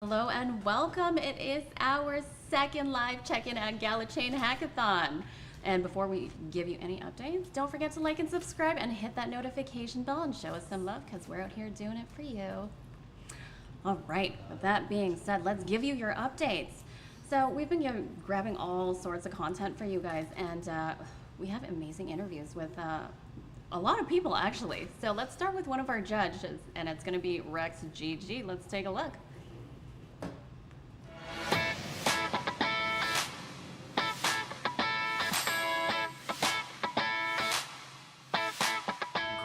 Hello and welcome. It is our second live check-in at GalaChain Hackathon. And before we give you any updates, don't forget to like and subscribe and hit that notification bell and show us some love because we're out here doing it for you. All right, with that being said, let's give you your updates. So we've been grabbing all sorts of content for you guys, and we have amazing interviews with a lot of people actually. So let's start with one of our judges, and it's going to be Rex GG. Let's take a look.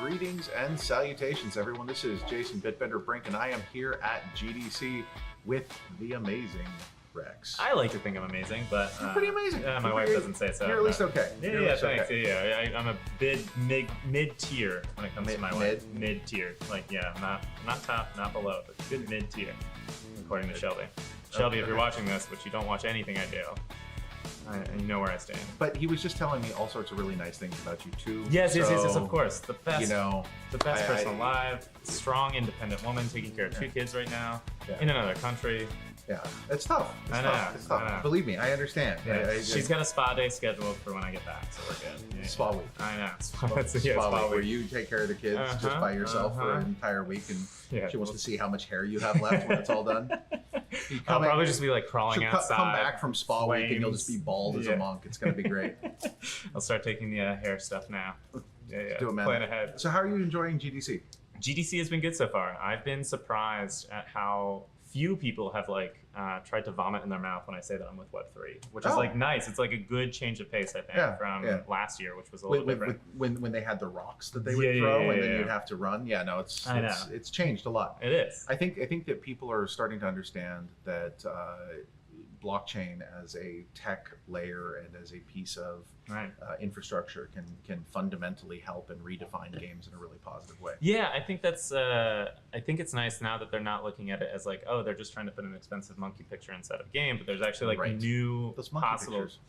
Greetings and salutations, everyone. This is Jason Bitbender Brink, and I am here at GDC with the amazing Rex. I like to think I'm amazing, but You're pretty amazing. My wife doesn't say so. You're at least okay. Yeah, thanks. Okay. Yeah, I'm a mid tier when it comes to my wife. Mid tier, like not top, not below, but good mid tier, according to Shelby. Shelby, if you're watching this, which you don't watch anything I do, you know where I stand. But he was just telling me all sorts of really nice things about you too. Yes, of course. The best, the best person I alive, strong, independent woman taking care of two kids right now in another country. Yeah, it's tough. It's tough. I know. Believe me, I understand. Yeah. She's got a spa day scheduled for when I get back, so we're good. Yeah. Spa week. I know. Spa week, where you take care of the kids just by yourself for an entire week, and she wants to see how much hair you have left when it's all done. I'll probably just be like crawling outside. Come back from spa week and you'll just be bald as a monk. It's going to be great. I'll start taking the hair stuff now. Yeah. Do it, man. Plan ahead. So how are you enjoying GDC? GDC has been good so far. I've been surprised at how few people have tried to vomit in their mouth when I say that I'm with Web3, which is nice. It's like a good change of pace, I think, from last year, which was a little different. When they had the rocks that they would throw and then you'd have to run. Yeah, no, it's changed a lot. It is. I think that people are starting to understand that blockchain as a tech layer and as a piece of infrastructure can fundamentally help and redefine games in a really positive way. Yeah, I think that's. I think it's nice now that they're not looking at it as like, oh, they're just trying to put an expensive monkey picture inside of a game, but there's actually new possible. Pictures.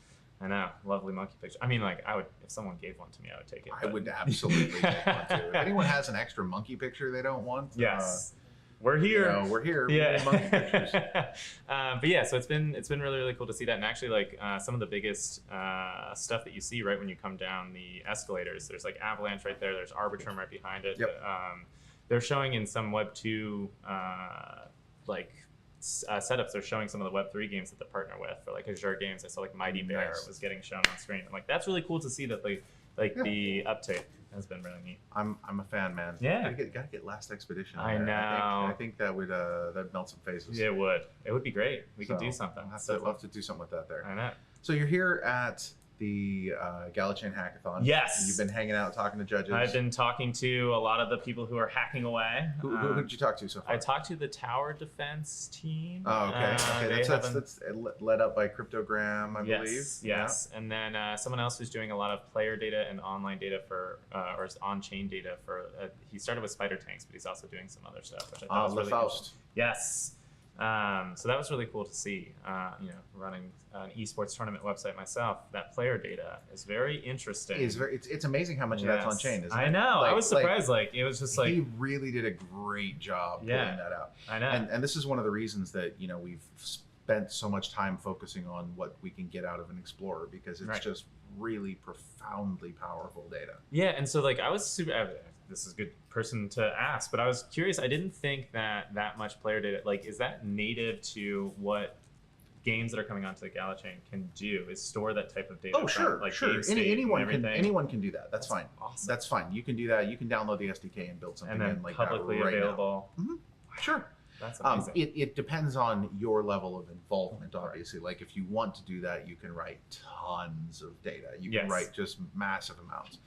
I know, lovely monkey picture. I mean, I would, if someone gave one to me, I would take it. I would absolutely take one too. If anyone has an extra monkey picture they don't want, yes. We're here. We're here. Yeah. Monkey pictures. But yeah, so it's been really, really cool to see that. And actually, some of the biggest stuff that you see right when you come down the escalators, there's like Avalanche right there. There's Arbitrum right behind it. Yep. They're showing in some Web 2 setups. They're showing some of the Web 3 games that they partner with. For like Azure games, I saw like Mighty Bear was getting shown on screen. I'm like, that's really cool to see that the uptake has been really neat. I'm a fan, man. Yeah. Gotta get Last Expedition. I know. I think that would that'd melt some faces. Yeah, it would. It would be great. We could do something. I'd love to do something with that there. I know. So you're here at the GalaChain Hackathon. Yes. You've been hanging out talking to judges. I've been talking to a lot of the people who are hacking away. Who did you talk to so far? I talked to the tower defense team. Oh, okay. That's led up by Cryptogram, I believe. Yes. And then someone else who's doing a lot of player data and online data for, or on-chain data for, he started with Spider Tanks, but he's also doing some other stuff, which I thought was really cool. Yes. So that was really cool to see. Running an esports tournament website myself, that player data is very interesting. It's amazing how much of that's on chain, isn't it? I know. I was surprised. It was just like he really did a great job pulling that out. I know. And this is one of the reasons that we've spent so much time focusing on what we can get out of an Explorer, because it's just really profoundly powerful data. Yeah, and so I was super. This is a good person to ask, but I was curious. I didn't think that much player data, is that native to what games that are coming onto the GalaChain can do? Is store that type of data? Oh, sure, sure. Anyone can do that. That's fine. Awesome. That's fine. You can do that. You can download the SDK and build something in publicly that right available. Now. Mm-hmm. Sure. That's amazing. It depends on your level of involvement, obviously. Like if you want to do that, you can write tons of data. You can write just massive amounts.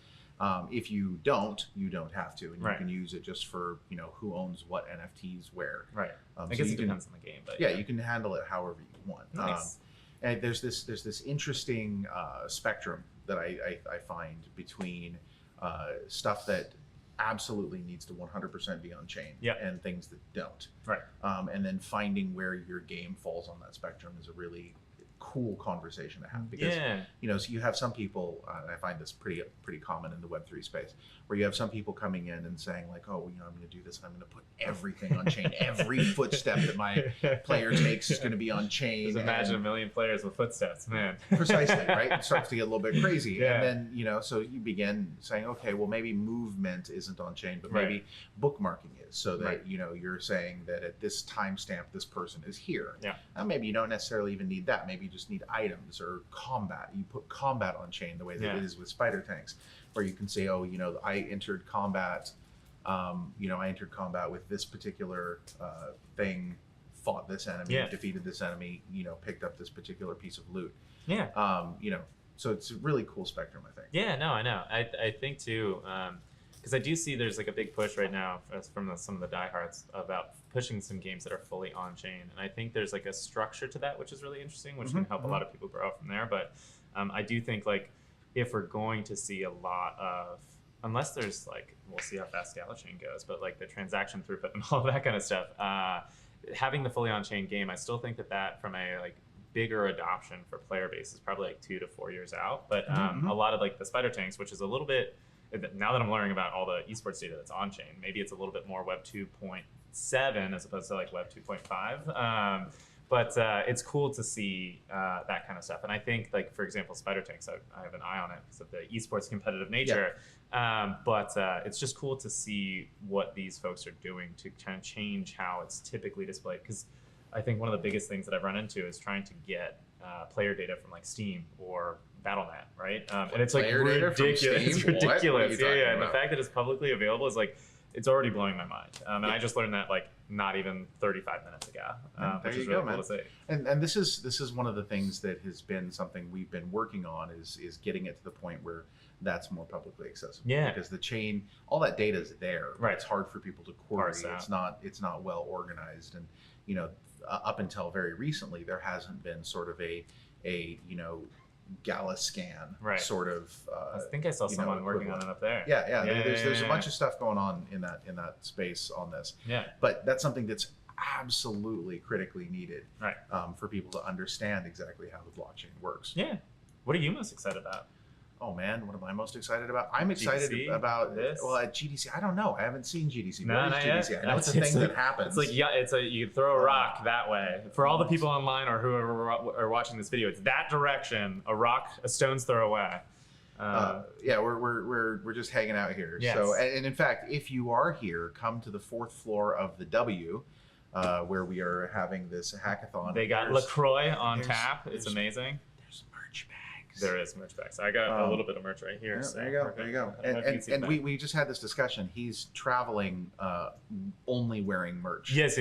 If you don't have to, and you can use it just for who owns what NFTs where. Right. I guess it depends on the game, but you can handle it however you want. Nice. And there's this interesting spectrum that I find between stuff that absolutely needs to 100% be on chain and things that don't. Right. And then finding where your game falls on that spectrum is a really cool conversation to have, because so you have some people, and I find this pretty common in the Web3 space, where you have some people coming in and saying like, oh, I'm going to do this and I'm going to put everything on chain. Every footstep that my player takes is going to be on chain. Just imagine a million players with footsteps, man. Precisely, right? It starts to get a little bit crazy. And then, so you begin saying, okay, well, maybe movement isn't on chain, but maybe bookmarking is, so that, you're saying that at this timestamp, this person is here. And maybe you don't necessarily even need that. Maybe you just need items or combat. You put combat on chain the way that it is with spider tanks, where you can say, oh, I entered combat, I entered combat with this particular thing, fought this enemy, defeated this enemy, picked up this particular piece of loot. So it's a really cool spectrum, I think. Yeah, no, I know. I think too, because I do see there's like a big push right now from some of the diehards about pushing some games that are fully on chain, and I think there's like a structure to that which is really interesting, which can help a lot of people grow from there. But I do think like if we're going to see a lot of, unless there's like, we'll see how fast GalaChain goes, but like the transaction throughput and all that kind of stuff, having the fully on chain game, I still think that from a like bigger adoption for player base is probably like 2 to 4 years out. But a lot of like the spider tanks, which is a little bit, now that I'm learning about all the esports data that's on chain, maybe it's a little bit more Web 2.7 as opposed to like Web 2.5. But it's cool to see that kind of stuff. And I think, like, for example, spider tanks, I have an eye on it because of the esports competitive nature. But it's just cool to see what these folks are doing to kind of change how it's typically displayed. Because I think one of the biggest things that I've run into is trying to get player data from like Steam or Battle.net, right? And it's like ridiculous. It's ridiculous. Yeah. And the fact that it's publicly available is like, it's already blowing my mind. And I just learned that like not even 35 minutes ago, which is really cool to see. And this is one of the things that has been something we've been working on, is getting it to the point where that's more publicly accessible. Because the chain, all that data is there. Right. It's hard for people to query. It's not well organized. And up until very recently, there hasn't been sort of a Gala scan sort of. I think I saw someone working on it up there. There's a bunch of stuff going on in that space on this. But that's something that's absolutely critically needed for people to understand exactly how the blockchain works. What are you most excited about? Oh man, what am I most excited about? I'm excited about this. Well, at GDC, I don't know. I haven't seen GDC. What is GDC? I know it's a thing that happens. It's like you throw a rock that way. For all the people online or whoever are watching this video, it's that direction. A rock, a stone's throw away. We're just hanging out here. So, and in fact, if you are here, come to the 4th floor of the W, where we are having this hackathon. They got LaCroix on tap. It's amazing. There's merch bags. There is merch bags. I got a little bit of merch right here. So there you go. And we just had this discussion. He's traveling only wearing merch. Yes.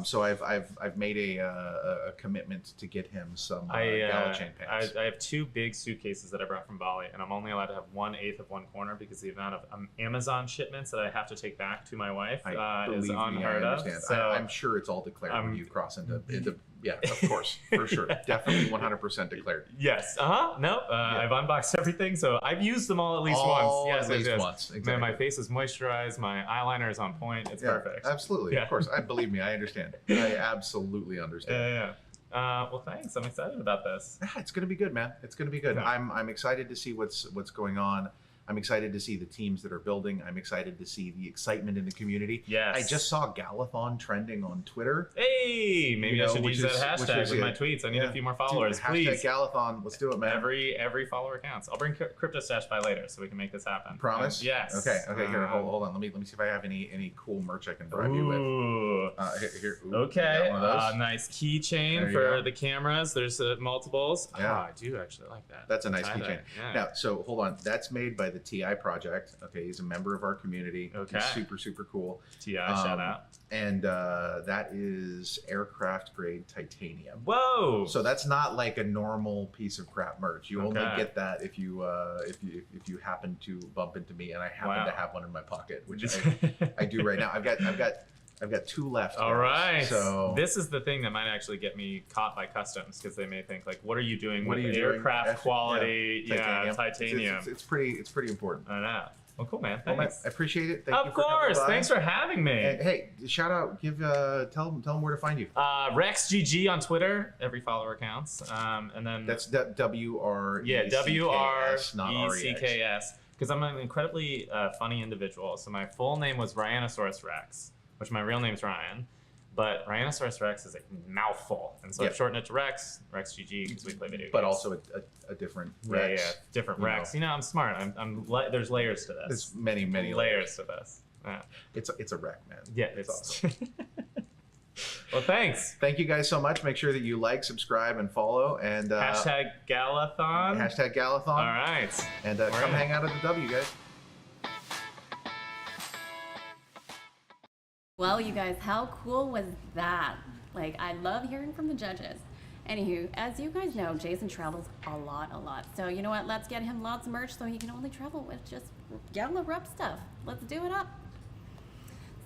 So I've made a commitment to get him some GalaChain pants. I have 2 big suitcases that I brought from Bali, and I'm only allowed to have 1/8 of one corner because the amount of Amazon shipments that I have to take back to my wife is unheard of. So I'm sure it's all declared when you cross into yeah, of course, for sure. Definitely 100% declared. Yes. No, I've unboxed everything, so I've used them all at least once. Yes, at least once. Exactly. Man, my face is moisturized. My eyeliner is on point. It's perfect. Absolutely. Of course. Believe me, I understand. I absolutely understand. Well, thanks. I'm excited about this. It's going to be good, man. It's going to be good. Yeah. I'm excited to see what's going on. I'm excited to see the teams that are building. I'm excited to see the excitement in the community. Yes. I just saw GALAthon trending on Twitter. Hey, maybe I should use that hashtag with my tweets. I need a few more followers, please. Hashtag GALAthon. Let's do it, man. Every follower counts. I'll bring Crypto Stash by later so we can make this happen. Promise? Yes. Okay. Here, hold on. Let me see if I have any cool merch I can bribe you with. Here. Okay. Nice keychain for the cameras. There's multiples. Yeah. I do actually like that. That's a nice keychain. Yeah. Now, so hold on. That's made by the TI project. Okay, he's a member of our community. Okay. He's super cool. TI, shout out. And that is aircraft grade titanium. Whoa! So that's not like a normal piece of crap merch. You only get that if you happen to bump into me, and I happen to have one in my pocket, which I do right now. I've got 2 left. All right. So this is the thing that might actually get me caught by customs, because they may think like, "What are you doing with aircraft quality titanium?" It's pretty important. I know. Well, cool, man. Well, Thanks. I appreciate it. Thank you Of for coming course. by. Thanks for having me. And, hey, shout out. Tell them where to find you. RexGG on Twitter. Every follower counts. And then That's WRECKS, yeah, not WRECKS. Because I'm an incredibly funny individual. So my full name was Ryanosaurus Rex, which my real name's Ryan. But Ryanosaurus Rex is a mouthful, and so I've shortened it to Rex, RexGG, because we play video games. But also a different Rex. Yeah, different Rex. You know, I'm smart. There's layers to this. There's many layers to this. Yeah. It's a wreck, man. Yeah, it's awesome. Well, thanks. Thank you guys so much. Make sure that you like, subscribe, and follow. And hashtag GALAthon. Hashtag GALAthon. All right. And come hang out at the W, guys. Well, you guys, how cool was that? Like, I love hearing from the judges. Anywho, as you guys know, Jason travels a lot. So you know what? Let's get him lots of merch so he can only travel with just Gala rep stuff. Let's do it up.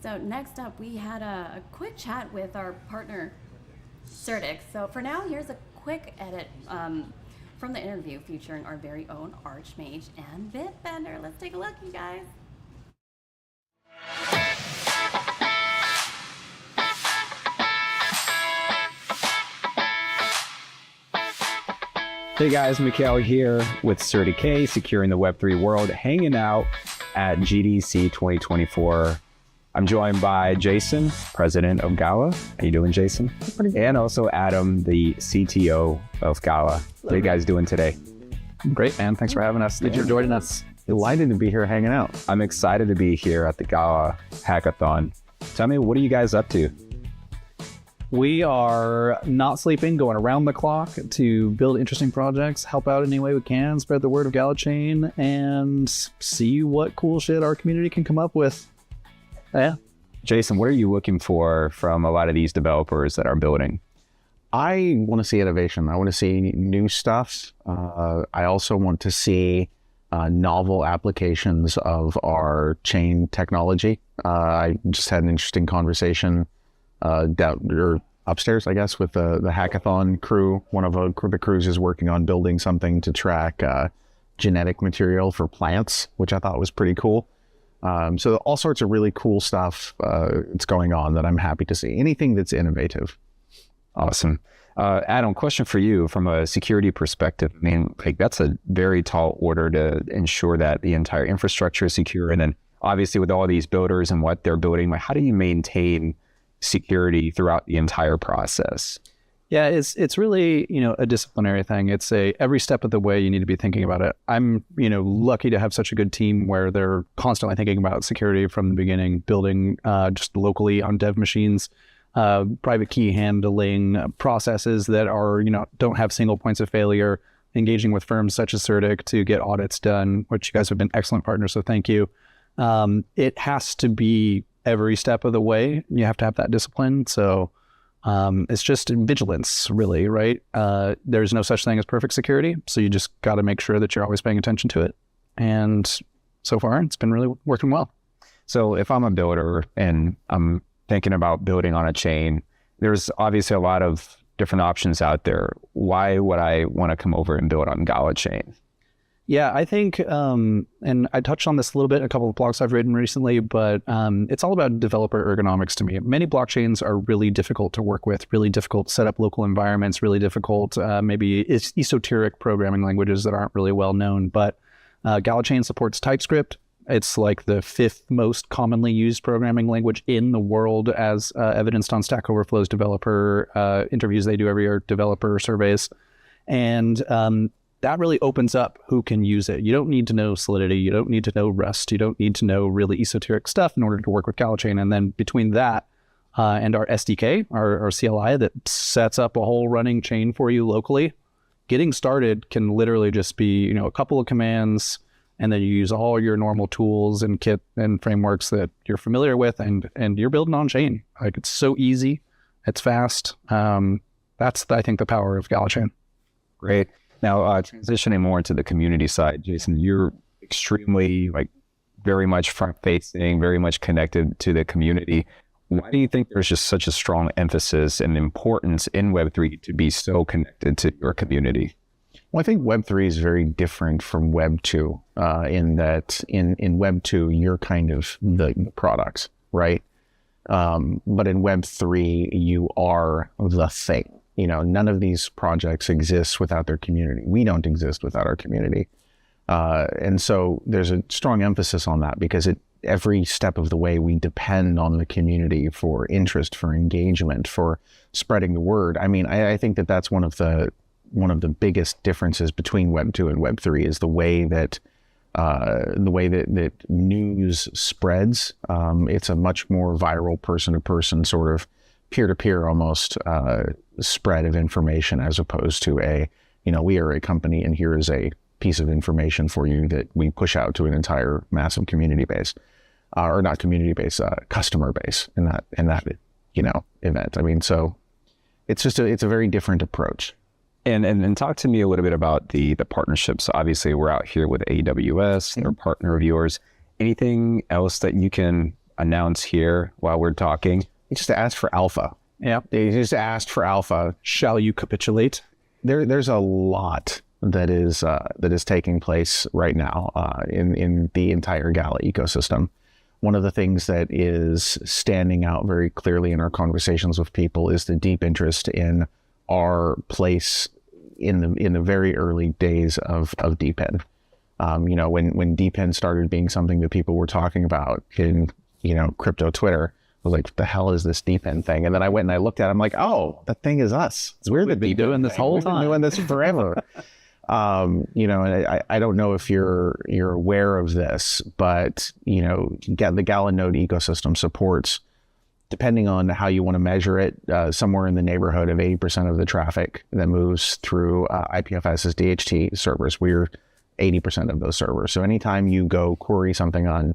So next up, we had a quick chat with our partner, Certic. So for now, here's a quick edit from the interview featuring our very own Archmage and Bitbender. Let's take a look, you guys. Hey guys, Mikhail here with Certic, securing the Web3 world, hanging out at GDC 2024. I'm joined by Jason, president of Gala. How you doing, Jason? And also Adam, the CTO of Gala. What are you guys doing today? Great, man. Thanks for having us. Thanks for joining us. Delighted to be here hanging out. I'm excited to be here at the Gala Hackathon. Tell me, what are you guys up to? We are not sleeping, going around the clock to build interesting projects, help out any way we can, spread the word of GalaChain, and see what cool shit our community can come up with. Yeah. Jason, what are you looking for from a lot of these developers that are building? I want to see innovation. I want to see new stuff. I also want to see novel applications of our chain technology. I just had an interesting conversation upstairs, I guess, with the Hackathon crew. One of the crews is working on building something to track genetic material for plants, which I thought was pretty cool. So all sorts of really cool stuff that's going on that I'm happy to see. Anything that's innovative. Awesome. Adam, question for you from a security perspective. I mean, like, that's a very tall order to ensure that the entire infrastructure is secure. And then obviously with all these builders and what they're building, like, how do you maintain security throughout the entire process? Yeah, it's really, a disciplinary thing. It's every step of the way you need to be thinking about it. I'm, lucky to have such a good team where they're constantly thinking about security from the beginning, building just locally on dev machines, private key handling, processes that are, don't have single points of failure, engaging with firms such as Certic to get audits done, which you guys have been excellent partners, so thank you. It has to be every step of the way. You have to have that discipline. So it's just vigilance, really, right? There's no such thing as perfect security. So you just got to make sure that you're always paying attention to it. And so far, it's been really working well. So if I'm a builder and I'm thinking about building on a chain, there's obviously a lot of different options out there. Why would I want to come over and build on GalaChain? Yeah, I think, and I touched on this a little bit in a couple of blogs I've written recently, but it's all about developer ergonomics to me. Many blockchains are really difficult to work with, really difficult to set up local environments, really difficult, maybe it's esoteric programming languages that aren't really well known, but GalaChain supports TypeScript. It's like the 5th most commonly used programming language in the world, as evidenced on Stack Overflow's developer interviews they do every year, developer surveys. And that really opens up who can use it. You don't need to know Solidity. You don't need to know Rust. You don't need to know really esoteric stuff in order to work with GalaChain. And then between that and our SDK, our CLI that sets up a whole running chain for you locally, getting started can literally just be, a couple of commands, and then you use all your normal tools and kit and frameworks that you're familiar with, and you're building on chain. Like, it's so easy. It's fast. That's, I think, the power of GalaChain. Great. Now, transitioning more into the community side, Jason, you're extremely, very much front-facing, very much connected to the community. Why do you think there's just such a strong emphasis and importance in Web3 to be so connected to your community? Well, I think Web 3 is very different from Web 2 in that in Web 2, you're kind of the product, right? But in Web 3, you are the thing. You know, none of these projects exist without their community. We don't exist without our community. And so there's a strong emphasis on that because every step of the way we depend on the community for interest, for engagement, for spreading the word. I mean, I think that that's one of the biggest differences between Web 2 and Web 3 is the way that news spreads. It's a much more viral person-to-person sort of peer-to-peer almost spread of information as opposed to we are a company and here is a piece of information for you that we push out to an entire massive community base, or not community base, customer base in that event. I mean, so it's a very different approach. And talk to me a little bit about the partnerships. Obviously, we're out here with AWS, they're a partner of yours. Anything else that you can announce here while we're talking? You just asked for alpha. Yeah. They just asked for alpha. Shall you capitulate? There's a lot that is taking place right now in the entire Gala ecosystem. One of the things that is standing out very clearly in our conversations with people is the deep interest in our place in the very early days of DeepIn. When DeepIn started being something that people were talking about in crypto Twitter, I was like, what the hell is this DeepIn thing? And then I went and I looked at it, I'm like, oh, that thing is us. We've been doing this whole time. We've been doing this forever. And I don't know if you're aware of this, but the Gala node ecosystem supports, depending on how you want to measure it, somewhere in the neighborhood of 80% of the traffic that moves through IPFS's DHT servers. We're 80% of those servers. So anytime you go query something on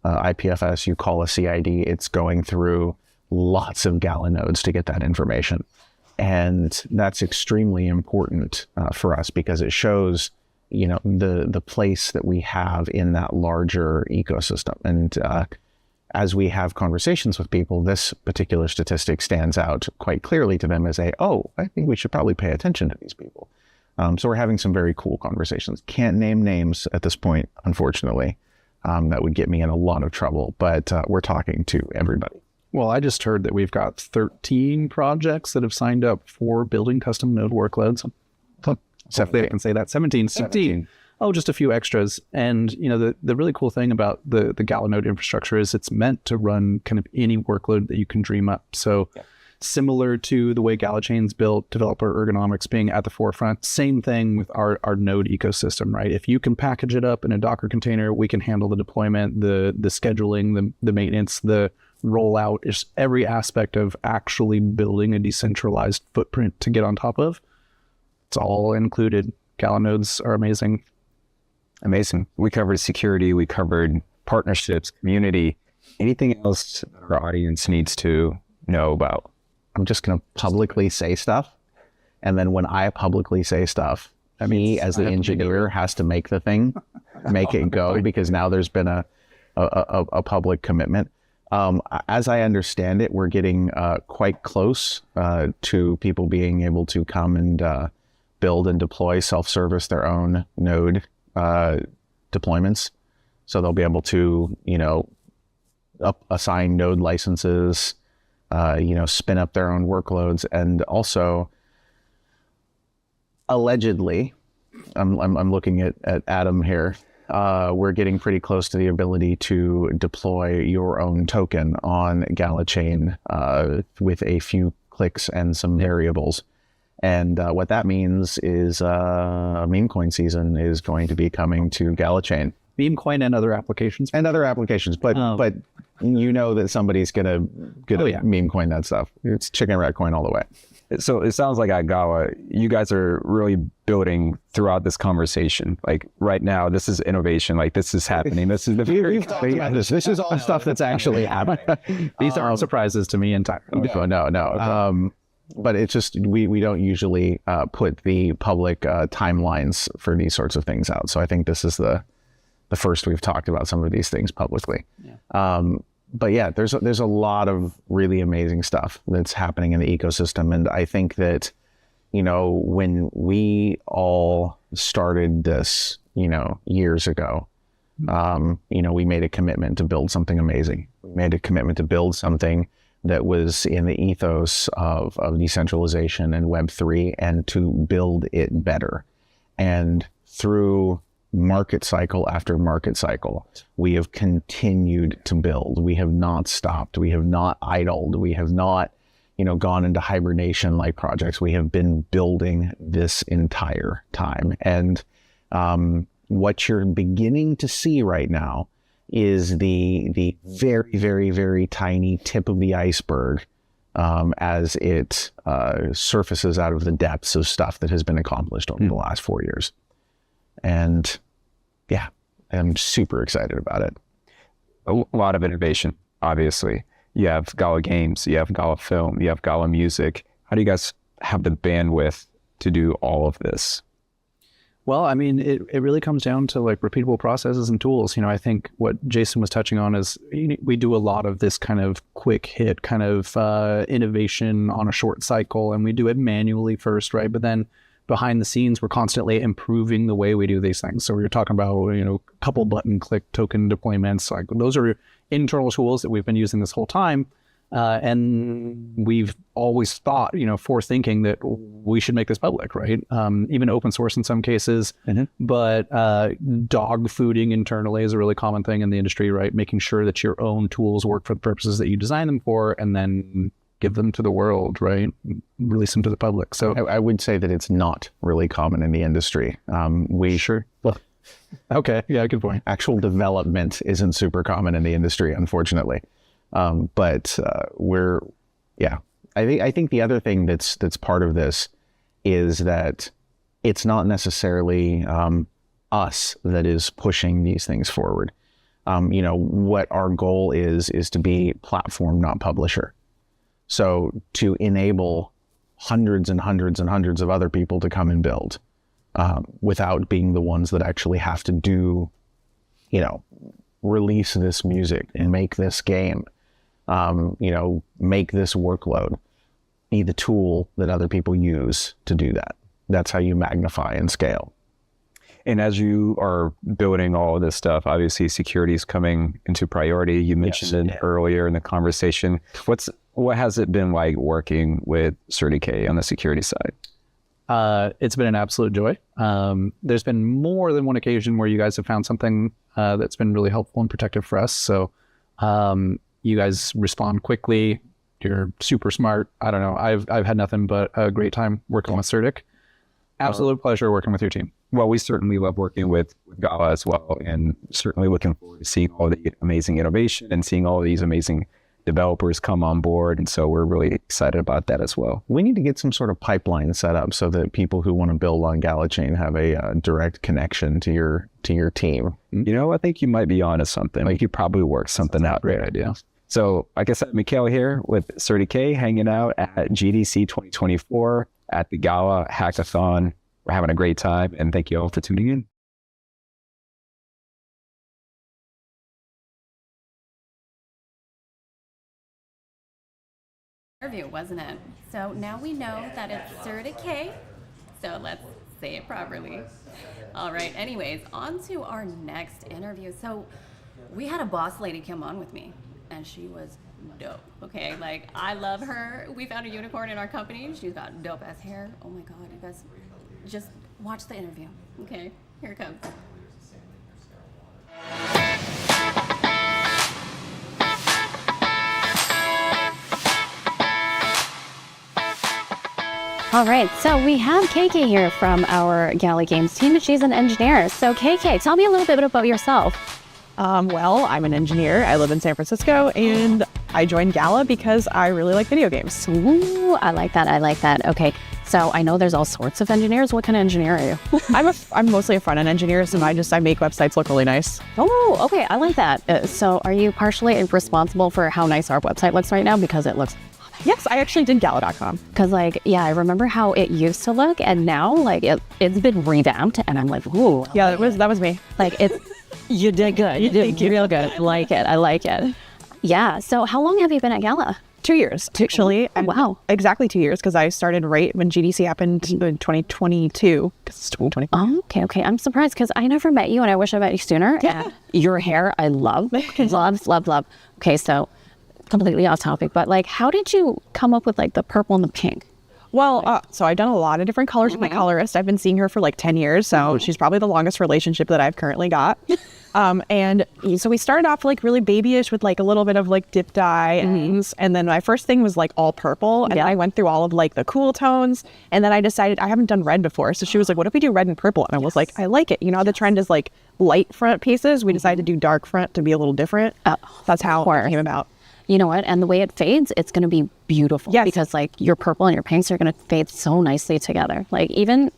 IPFS, you call a CID, it's going through lots of Gala nodes to get that information. And that's extremely important for us because it shows, the place that we have in that larger ecosystem. And as we have conversations with people, this particular statistic stands out quite clearly to them as I think we should probably pay attention to these people. So we're having some very cool conversations. Can't name names at this point, unfortunately. That would get me in a lot of trouble, but we're talking to everybody. Well, I just heard that we've got 13 projects that have signed up for building custom node workloads. I can say that. 17. Oh, just a few extras. And, the really cool thing about the Gala node infrastructure is it's meant to run kind of any workload that you can dream up. So similar to the way GalaChain's built, developer ergonomics being at the forefront, same thing with our node ecosystem, right? If you can package it up in a Docker container, we can handle the deployment, the scheduling, the maintenance, the rollout, is every aspect of actually building a decentralized footprint to get on top of. It's all included. Gala nodes are amazing. Amazing. We covered security, we covered partnerships, community. Anything else that our audience needs to know about? I'm just going to publicly say stuff. And then when I publicly say stuff, me as the engineer has to make the thing, make it go, because now there's been a public commitment. As I understand it, we're getting quite close to people being able to come and build and deploy self-service their own node deployments. So they'll be able to, assign node licenses, spin up their own workloads. And also, allegedly, I'm looking at Adam here, we're getting pretty close to the ability to deploy your own token on GalaChain with a few clicks and some variables. And what that means is meme coin season is going to be coming to GalaChain. Meme coin and other applications. But that somebody's gonna meme coin that stuff. It's chicken rat coin all the way. So it sounds like at Gala, you guys are really building throughout this conversation. Like right now, this is innovation. Like this is happening. This is we've talked about this. This is all stuff that's actually happening. These aren't surprises to me entirely. No. Okay. But it's just we don't usually put the public timelines for these sorts of things out. So I think this is the first we've talked about some of these things publicly. Yeah. But yeah, there's a lot of really amazing stuff that's happening in the ecosystem, and I think that when we all started this, years ago, we made a commitment to build something amazing. We made a commitment to build something that was in the ethos of decentralization and Web3, and to build it better. And through market cycle after market cycle, we have continued to build. We have not stopped. We have not idled. We have not, gone into hibernation like projects. We have been building this entire time. And what you're beginning to see right now is the very, very, very tiny tip of the iceberg as it surfaces out of the depths of stuff that has been accomplished over the last 4 years. And yeah, I'm super excited about it. A lot of innovation, obviously. You have Gala Games, you have Gala Film, you have Gala Music. How do you guys have the bandwidth to do all of this? Well, I mean, it really comes down to like repeatable processes and tools. I think what Jason was touching on is we do a lot of this kind of quick hit kind of innovation on a short cycle, and we do it manually first, right? But then behind the scenes, we're constantly improving the way we do these things. So we were talking about, couple button click token deployments. Like those are internal tools that we've been using this whole time. And we've always thought, forethinking that we should make this public, right? Even open source in some cases. But dog fooding internally is a really common thing in the industry, right? Making sure that your own tools work for the purposes that you design them for, and then give them to the world, right? Release them to the public. So I would say that it's not really common in the industry. Sure. Well, okay. Yeah, good point. Actual development isn't super common in the industry, unfortunately. But I think the other thing that's part of this is that it's not necessarily us that is pushing these things forward. What our goal is to be platform, not publisher. So to enable hundreds and hundreds and hundreds of other people to come and build without being the ones that actually have to do, release this music and make this game, make this workload, be the tool that other people use to do that. That's how you magnify and scale. And as you are building all of this stuff, obviously security is coming into priority. You mentioned it earlier in the conversation. What has it been like working with CertiK on the security side? It's been an absolute joy. There's been more than one occasion where you guys have found something that's been really helpful and protective for us. So you guys respond quickly. You're super smart. I don't know. I've had nothing but a great time working with CertiK. Absolute pleasure working with your team. Well, we certainly love working with Gala as well, and certainly looking forward to seeing all the amazing innovation and seeing all these amazing developers come on board. And so we're really excited about that as well. We need to get some sort of pipeline set up so that people who want to build on GalaChain have a direct connection to your team. I think you might be onto something. Like you probably work something out. Great idea. So like I said, Mikhail here with CertiK, hanging out at GDC 2024 at the Gala Hackathon. We're having a great time, and thank you all for tuning in. Interview, wasn't it? So now we know that it's CertiK. So let's say it properly. All right. Anyways, on to our next interview. So we had a boss lady come on with me, and she was dope. Okay, like I love her. We found a unicorn in our company. She's got dope ass hair. Oh my god, you guys, just watch the interview. Okay, here it comes. All right, so we have KK here from our Gala Games team. She's an engineer. So KK, tell me a little bit about yourself. Well, I'm an engineer. I live in San Francisco, and I joined Gala because I really like video games. Ooh, I like that. I like that. Okay, so I know there's all sorts of engineers. What kind of engineer are you? I'm mostly a front-end engineer, so I make websites look really nice. Oh, okay, I like that. So are you partially responsible for how nice our website looks right now? Because it looks... Yes, I actually did Gala.com. Because I remember how it used to look, and now it's been revamped, and I'm like, ooh. Yeah, that was me. You did good. You did real good. I like it. Yeah. So how long have you been at Gala? 2 years, actually. Oh, wow. Exactly 2 years, because I started right when GDC happened in 2022. Because it's 2020. Oh, okay. I'm surprised because I never met you and I wish I met you sooner. Yeah. And your hair, I love. Love. Okay, so completely off topic, but like, how did you come up with like the purple and the pink? Well, so I've done a lot of different colors with my colorist. I've been seeing her for like 10 years, so she's probably the longest relationship that I've currently got. And so we started off like really babyish with like a little bit of like dip dye, and then my first thing was like all purple, and I went through all of like the cool tones, and then I decided I haven't done red before, so she was like, "What if we do red and purple?" And I was like, "I like it." You know, the trend is like light front pieces. We decided to do dark front to be a little different. That's how it came about. You know what? And the way it fades, it's going to be beautiful. Yes. Because like your purple and your pinks are going to fade so nicely together. Like even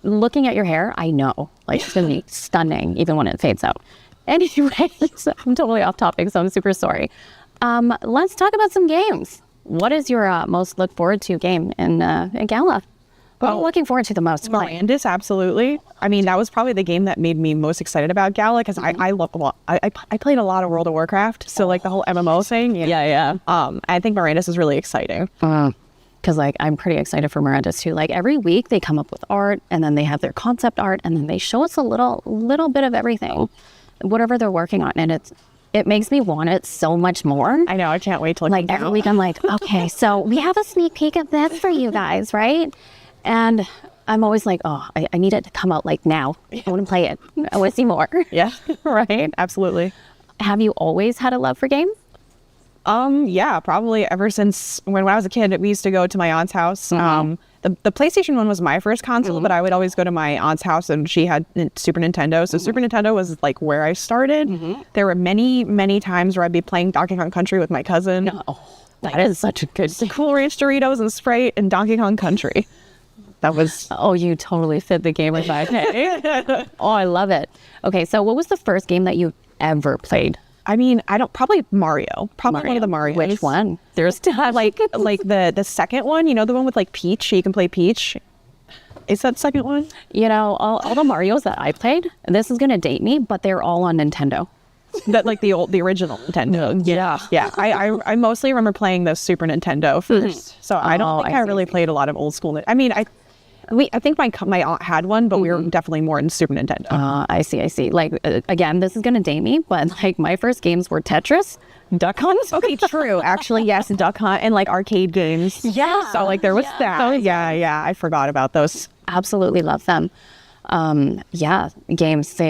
looking at your hair, I know like it's going to be stunning even when it fades out. Anyway, so I'm totally off topic, so I'm super sorry. Let's talk about some games. What is your most look forward to game in Gala? What are you looking forward to the most? Mirandus, absolutely. I mean, that was probably the game that made me most excited about Gala, because I love a lot. I played a lot of World of Warcraft, so like the whole MMO thing. Yeah. I think Mirandus is really exciting. Because like I'm pretty excited for Mirandus too. Like every week they come up with art, and then they have their concept art, and then they show us a little bit of everything, whatever they're working on, and it makes me want it so much more. I know. I can't wait to like every week. I'm like, okay, so we have a sneak peek of this for you guys, right? And I'm always like, oh, I need it to come out like now. I want to play it. I want to see more. Yeah, right. Absolutely. Have you always had a love for games? Yeah, probably ever since when I was a kid. We used to go to my aunt's house. The PlayStation 1 was my first console, but I would always go to my aunt's house, and she had Super Nintendo. So Super Nintendo was like where I started. There were many times where I'd be playing Donkey Kong Country with my cousin. Oh, that is such a good Cool Ranch Doritos and Sprite and Donkey Kong Country. That was... Oh, you totally fit the gamer vibe. Oh, I love it. Okay, so what was the first game that you ever played? I mean, probably Mario. Probably one of the Marios. Which one? There's like the second one, you know, the one with like Peach. You can play Peach. Is that second one? You know, all the Marios that I played, this is going to date me, but they're all on Nintendo. That like the original Nintendo. Yeah. I mostly remember playing the Super Nintendo first. So I don't think I really played a lot of old school. I mean, I think my aunt had one, but we were definitely more in Super Nintendo. I see. Like, again, this is going to date me, but like my first games were Tetris, Duck Hunt. Okay, true. Actually, yes, Duck Hunt and like arcade games. Yeah. So like there was that. Yeah. I forgot about those. Absolutely love them. Yeah, games,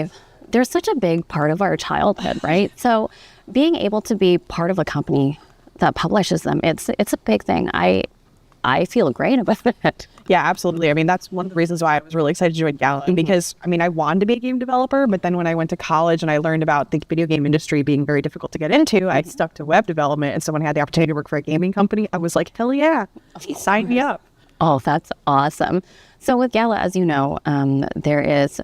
they're such a big part of our childhood, right? So being able to be part of a company that publishes them, it's a big thing. I feel great about it. Yeah, absolutely. I mean, that's one of the reasons why I was really excited to join Gala, because I mean, I wanted to be a game developer, but then when I went to college and I learned about the video game industry being very difficult to get into, I stuck to web development. And so when I had the opportunity to work for a gaming company, I was like, hell yeah, sign me up. Oh, that's awesome. So with Gala, as you know, there is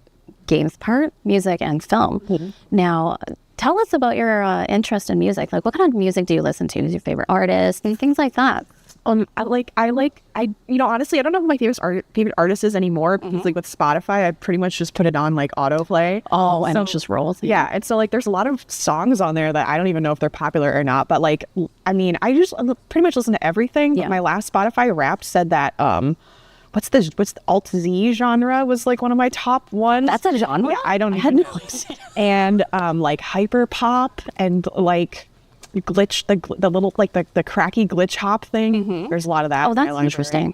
games part, music, and film. Now, tell us about your interest in music. Like, what kind of music do you listen to? Who's your favorite artist and things like that? You know, honestly, I don't know who my favorite artist is anymore, because like with Spotify, I pretty much just put it on like autoplay. Oh, and it just rolls. Yeah. And so like, there's a lot of songs on there that I don't even know if they're popular or not, but like, I mean, I just pretty much listen to everything. Yeah. But my last Spotify Wrapped said that, what's the Alt Z genre was like one of my top ones. That's a genre? Yeah, I had no idea. And like hyper pop and like glitch, the little like the cracky glitch hop thing. There's a lot of that. Oh, that's interesting.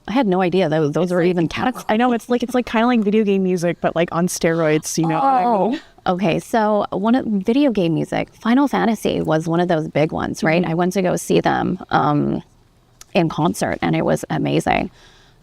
I had no idea those were even categories. I know, it's like kind of like video game music, but like on steroids, you know. Oh, okay. So one of video game music, Final Fantasy was one of those big ones, right? I went to go see them in concert, and it was amazing.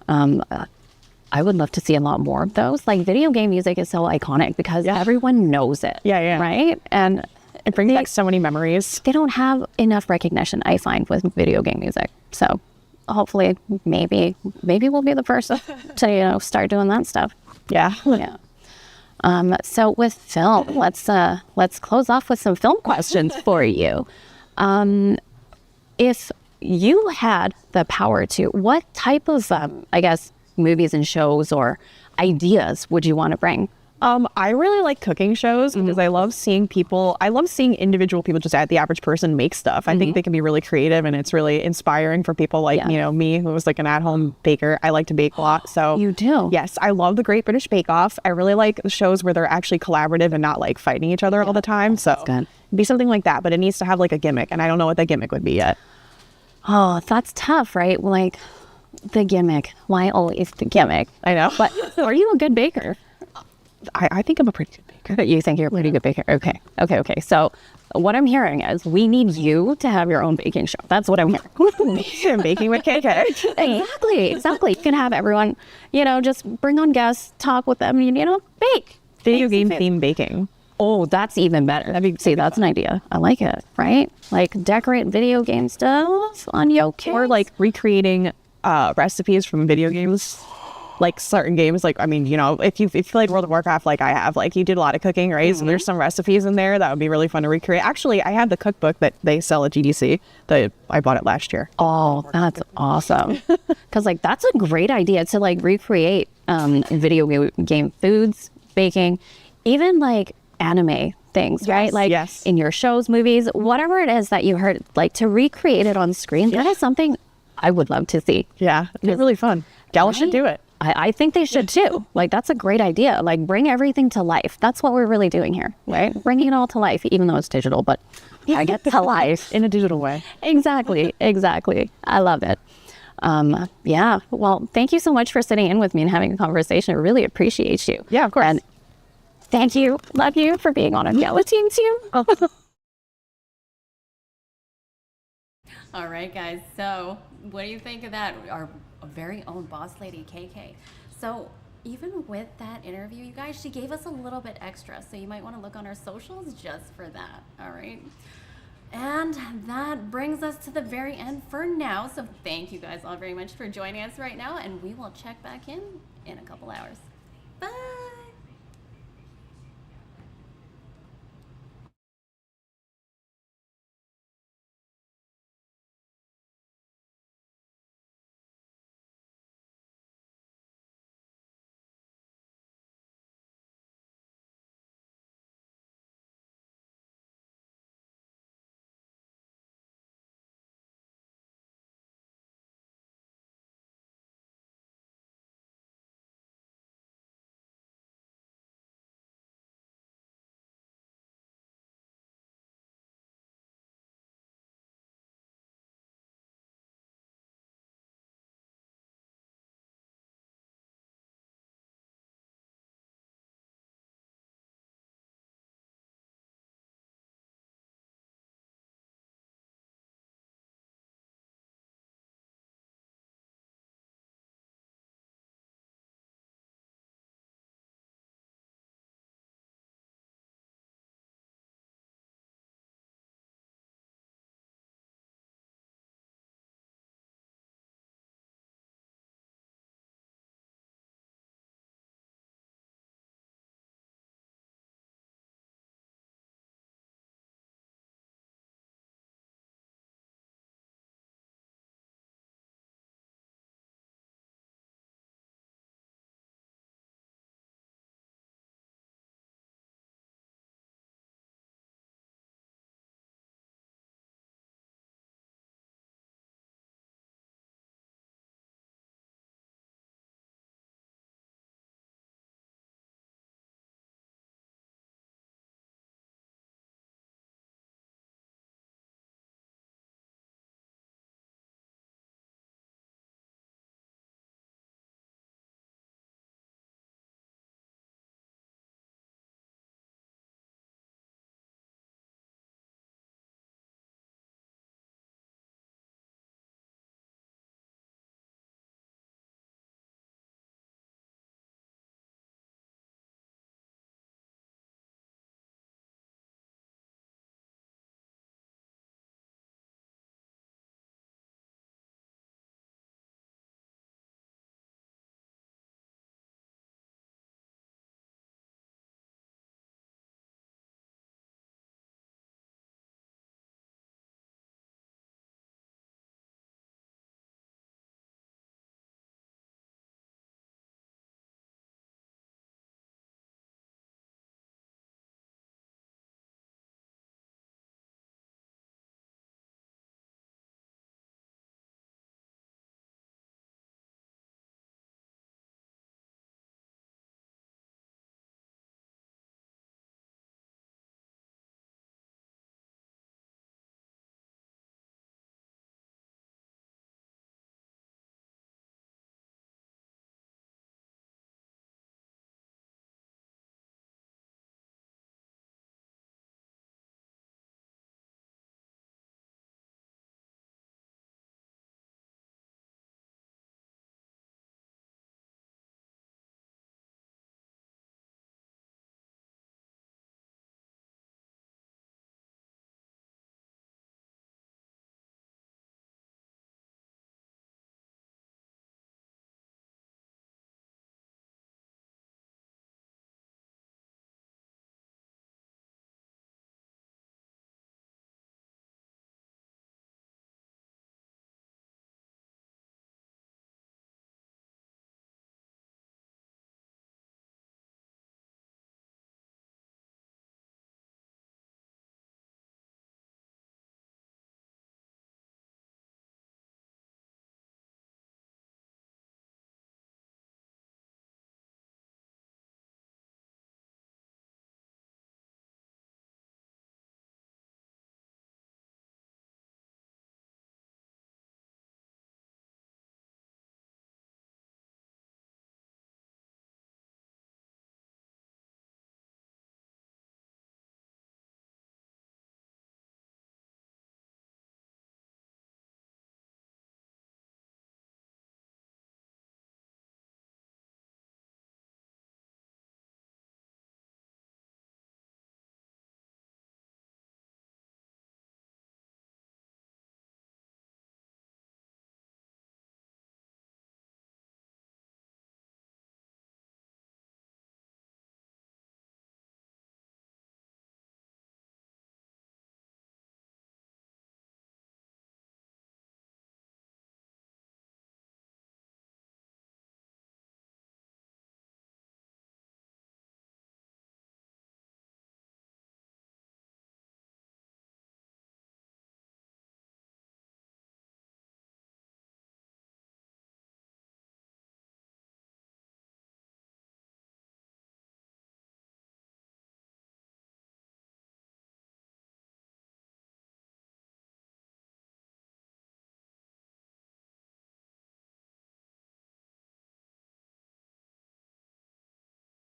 I would love to see a lot more of those. Like, video game music is so iconic because everyone knows it. Yeah. Right? And it brings back so many memories. They don't have enough recognition, I find, with video game music. So hopefully, maybe we'll be the first to, start doing that stuff. Yeah. So with film, let's close off with some film questions for you. If you had the power to, what type of, movies and shows or ideas would you want to bring I really like cooking shows because I love seeing individual people, just the average person, make stuff. I think they can be really creative, and it's really inspiring for people like, me, who was like an at-home baker. I like to bake a lot. So You do? Yes, I love the Great British Bake Off. I really like the shows where they're actually collaborative and not like fighting each other all the time. So good. be something like that, but it needs to have like a gimmick, and I don't know what that gimmick would be yet. Oh, that's tough, right? Like, the gimmick. Why always the gimmick? I know. But are you a good baker? I think I'm a pretty good baker. You think you're a pretty good baker? Okay. So what I'm hearing is we need you to have your own baking show. That's what I'm hearing. Baking with KK. Exactly. You can have everyone, just bring on guests, talk with them, bake. Video game themed baking. Oh, that's even better. That's an idea. I like it, right? Like decorate video game stuff on your kids. Or like recreating recipes from video games. Like certain games, like, if you like World of Warcraft, like I have, like you did a lot of cooking, right? So there's some recipes in there that would be really fun to recreate. Actually, I have the cookbook that they sell at GDC that I bought it last year. Oh, that's awesome. Because that's a great idea to recreate video game foods, baking, even like anime things, right? Like in your shows, movies, whatever it is that you heard, like to recreate it on screen. That is something I would love to see. Yeah, it's really fun. Gala should do it. I think they should too. That's a great idea. Like bring everything to life. That's what we're really doing here, right? Bringing it all to life, even though it's digital, but I get to life. In a digital way. Exactly. I love it. Yeah. Well, thank you so much for sitting in with me and having a conversation. I really appreciate you. Yeah, of course. And thank you. Love you for being on a Gala team too. All right, guys. So what do you think of that? Our very own boss lady, KK. So even with that interview, you guys, she gave us a little bit extra. So you might want to look on our socials just for that. All right. And that brings us to the very end for now. So thank you guys all very much for joining us right now. And we will check back in a couple hours.